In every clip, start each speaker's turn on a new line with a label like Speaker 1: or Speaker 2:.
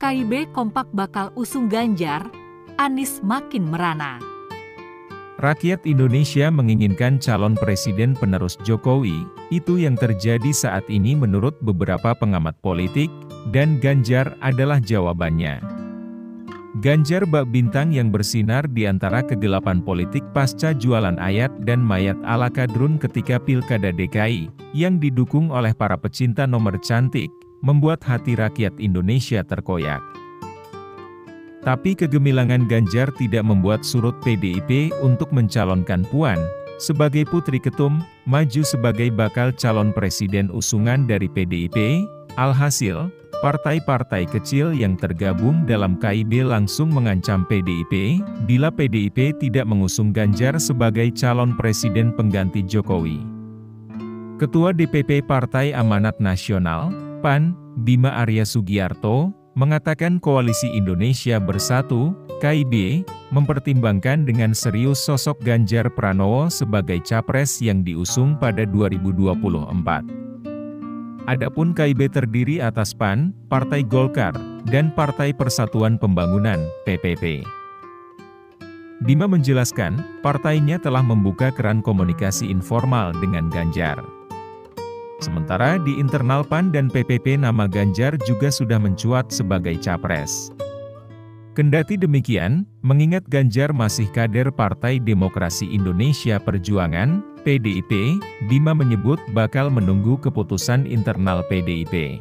Speaker 1: KIB kompak bakal usung Ganjar, Anies makin merana.
Speaker 2: Rakyat Indonesia menginginkan calon presiden penerus Jokowi, itu yang terjadi saat ini menurut beberapa pengamat politik, dan Ganjar adalah jawabannya. Ganjar bak bintang yang bersinar di antara kegelapan politik pasca jualan ayat dan mayat ala kadrun ketika Pilkada DKI, yang didukung oleh para pecinta nomor cantik, membuat hati rakyat Indonesia terkoyak. Tapi kegemilangan Ganjar tidak membuat surut PDIP untuk mencalonkan Puan sebagai putri ketum, maju sebagai bakal calon presiden usungan dari PDIP. Alhasil, partai-partai kecil yang tergabung dalam KIB langsung mengancam PDIP, bila PDIP tidak mengusung Ganjar sebagai calon presiden pengganti Jokowi. Ketua DPP Partai Amanat Nasional, PAN, Bima Arya Sugiarto, mengatakan Koalisi Indonesia Bersatu, KIB, mempertimbangkan dengan serius sosok Ganjar Pranowo sebagai capres yang diusung pada 2024. Adapun KIB terdiri atas PAN, Partai Golkar, dan Partai Persatuan Pembangunan, PPP. Bima menjelaskan, partainya telah membuka keran komunikasi informal dengan Ganjar. Sementara di internal PAN dan PPP nama Ganjar juga sudah mencuat sebagai capres. Kendati demikian, mengingat Ganjar masih kader Partai Demokrasi Indonesia Perjuangan, PDIP, Bima menyebut bakal menunggu keputusan internal PDIP.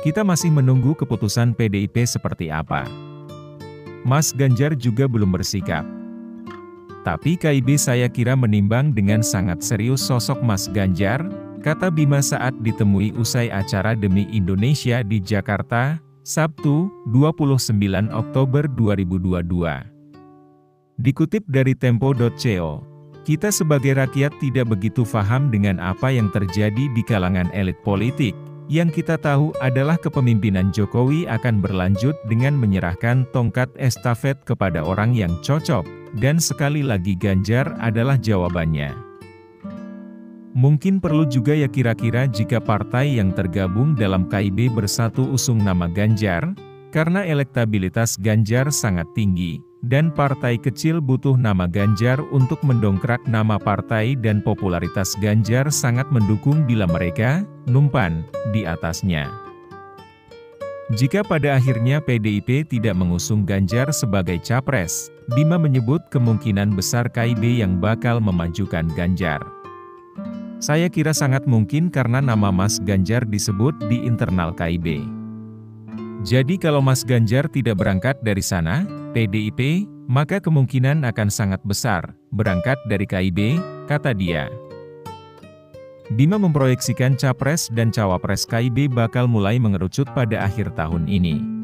Speaker 2: Kita masih menunggu keputusan PDIP seperti apa. Mas Ganjar juga belum bersikap. Tapi KIB saya kira menimbang dengan sangat serius sosok Mas Ganjar, kata Bima saat ditemui usai acara Demi Indonesia di Jakarta, Sabtu, 29 Oktober 2022. Dikutip dari Tempo.co, kita sebagai rakyat tidak begitu paham dengan apa yang terjadi di kalangan elit politik. Yang kita tahu adalah kepemimpinan Jokowi akan berlanjut dengan menyerahkan tongkat estafet kepada orang yang cocok, dan sekali lagi Ganjar adalah jawabannya. Mungkin perlu juga ya kira-kira jika partai yang tergabung dalam KIB Bersatu usung nama Ganjar, karena elektabilitas Ganjar sangat tinggi, dan partai kecil butuh nama Ganjar untuk mendongkrak nama partai dan popularitas Ganjar sangat mendukung bila mereka numpan di atasnya. Jika pada akhirnya PDIP tidak mengusung Ganjar sebagai capres, Bima menyebut kemungkinan besar KIB yang bakal memajukan Ganjar. Saya kira sangat mungkin karena nama Mas Ganjar disebut di internal KIB. Jadi kalau Mas Ganjar tidak berangkat dari sana, PDIP, maka kemungkinan akan sangat besar berangkat dari KIB, kata dia. Bima memproyeksikan capres dan cawapres KIB bakal mulai mengerucut pada akhir tahun ini.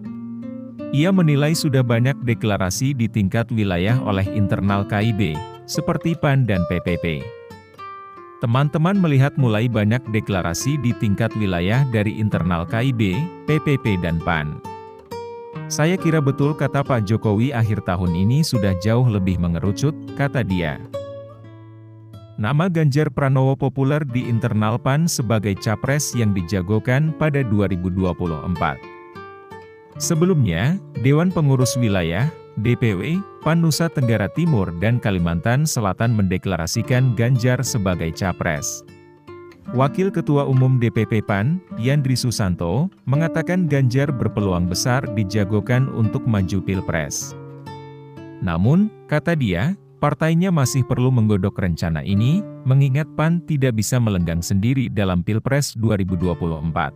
Speaker 2: Ia menilai sudah banyak deklarasi di tingkat wilayah oleh internal KIB, seperti PAN dan PPP. Teman-teman melihat mulai banyak deklarasi di tingkat wilayah dari internal KIB, PPP dan PAN. Saya kira betul kata Pak Jokowi akhir tahun ini sudah jauh lebih mengerucut, kata dia. Nama Ganjar Pranowo populer di internal PAN sebagai capres yang dijagokan pada 2024. Sebelumnya, Dewan Pengurus Wilayah, DPW, PAN Nusa Tenggara Timur dan Kalimantan Selatan mendeklarasikan Ganjar sebagai capres. Wakil Ketua Umum DPP PAN, Yandri Susanto, mengatakan Ganjar berpeluang besar dijagokan untuk maju Pilpres. Namun, kata dia, partainya masih perlu menggodok rencana ini, mengingat PAN tidak bisa melenggang sendiri dalam Pilpres 2024.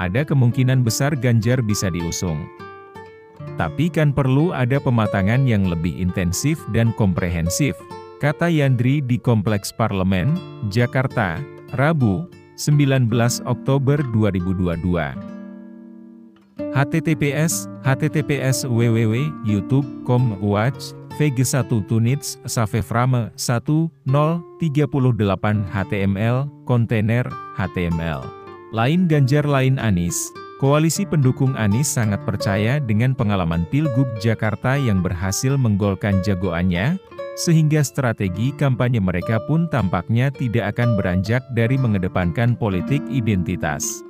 Speaker 2: Ada kemungkinan besar Ganjar bisa diusung. Tapi kan perlu ada pematangan yang lebih intensif dan komprehensif, kata Yandri di Kompleks Parlemen, Jakarta, Rabu, 19 Oktober 2022. https://www.youtube.com/vg1 tunits saveframe 1038 html kontainer HTML. Lain Ganjar lain Anies. Koalisi pendukung Anies sangat percaya dengan pengalaman Pilgub Jakarta yang berhasil menggolkan jagoannya, sehingga strategi kampanye mereka pun tampaknya tidak akan beranjak dari mengedepankan politik identitas.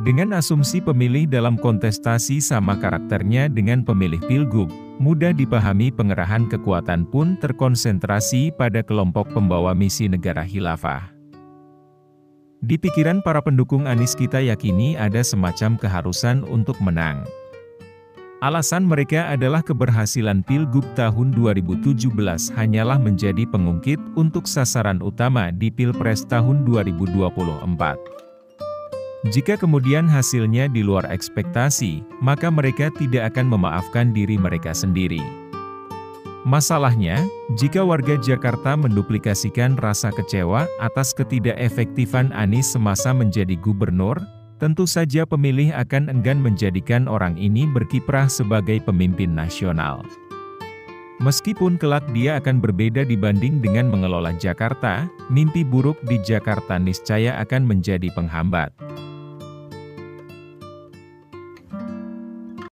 Speaker 2: Dengan asumsi pemilih dalam kontestasi sama karakternya dengan pemilih Pilgub, mudah dipahami pengerahan kekuatan pun terkonsentrasi pada kelompok pembawa misi negara khilafah. Di pikiran para pendukung Anies kita yakini ada semacam keharusan untuk menang. Alasan mereka adalah keberhasilan Pilgub tahun 2017 hanyalah menjadi pengungkit untuk sasaran utama di Pilpres tahun 2024. Jika kemudian hasilnya di luar ekspektasi, maka mereka tidak akan memaafkan diri mereka sendiri. Masalahnya, jika warga Jakarta menduplikasikan rasa kecewa atas ketidakefektifan Anies semasa menjadi gubernur, tentu saja pemilih akan enggan menjadikan orang ini berkiprah sebagai pemimpin nasional. Meskipun kelak dia akan berbeda dibanding dengan mengelola Jakarta, mimpi buruk di Jakarta niscaya akan menjadi penghambat.